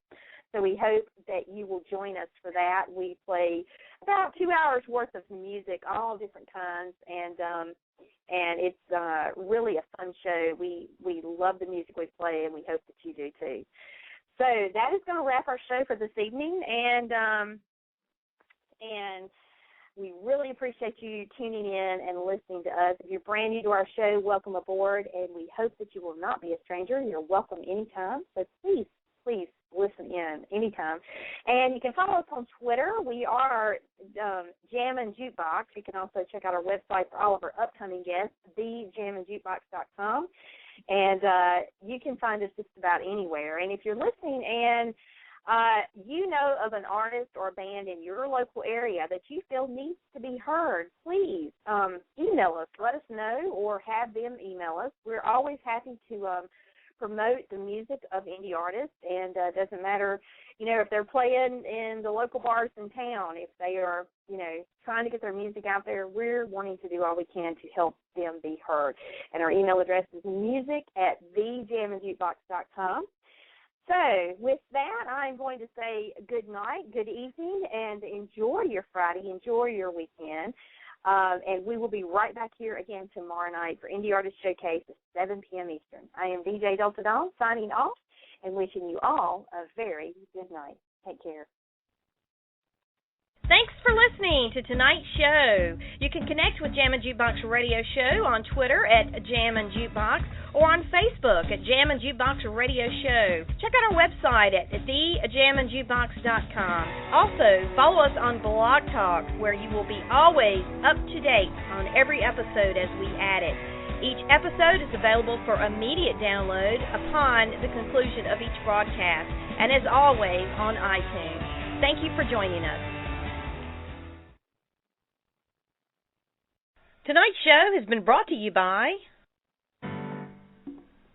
so we hope that you will join us for that. We play about 2 hours worth of music, all different kinds, and it's really a fun show. We love the music we play, and we hope that you do too. So that is going to wrap our show for this evening, and we really appreciate you tuning in and listening to us. If you're brand new to our show, welcome aboard, and we hope that you will not be a stranger. You're welcome anytime, so please listen in anytime. And you can follow us on Twitter. We are Jammin Jukebox. You can also check out our website for all of our upcoming guests, thejamminjukebox.com. And you can find us just about anywhere. And if you're listening and you know of an artist or a band in your local area that you feel needs to be heard, please email us. Let us know, or have them email us. We're always happy to promote the music of indie artists, and it doesn't matter, if they're playing in the local bars in town, if they are, trying to get their music out there, we're wanting to do all we can to help them be heard. And our email address is music@thejamminjukebox.com. So with that, I'm going to say good night, good evening, and enjoy your Friday, enjoy your weekend. And we will be right back here again tomorrow night for Indie Artist Showcase at 7 p.m. Eastern. I am DJ Delta Dawn signing off and wishing you all a very good night. Take care. Thanks for listening to tonight's show. You can connect with Jammin Jukebox Radio Show on Twitter at Jammin Jukebox or on Facebook at Jammin Jukebox Radio Show. Check out our website at thejamminjukebox.com. Also, follow us on Blog Talk, where you will be always up to date on every episode as we add it. Each episode is available for immediate download upon the conclusion of each broadcast, and as always on iTunes. Thank you for joining us. Tonight's show has been brought to you by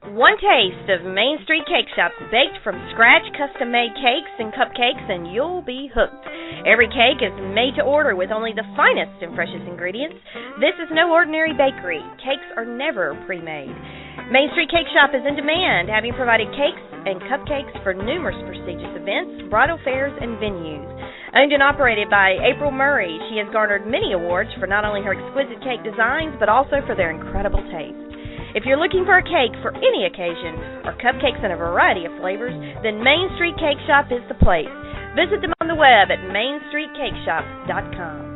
One Taste of Main Street Cake Shop, baked from scratch, custom-made cakes and cupcakes, and you'll be hooked. Every cake is made to order with only the finest and freshest ingredients. This is no ordinary bakery. Cakes are never pre-made. Main Street Cake Shop is in demand, having provided cakes and cupcakes for numerous prestigious events, bridal fairs, and venues. Owned and operated by April Murray, she has garnered many awards for not only her exquisite cake designs, but also for their incredible taste. If you're looking for a cake for any occasion, or cupcakes in a variety of flavors, then Main Street Cake Shop is the place. Visit them on the web at mainstreetcakeshop.com.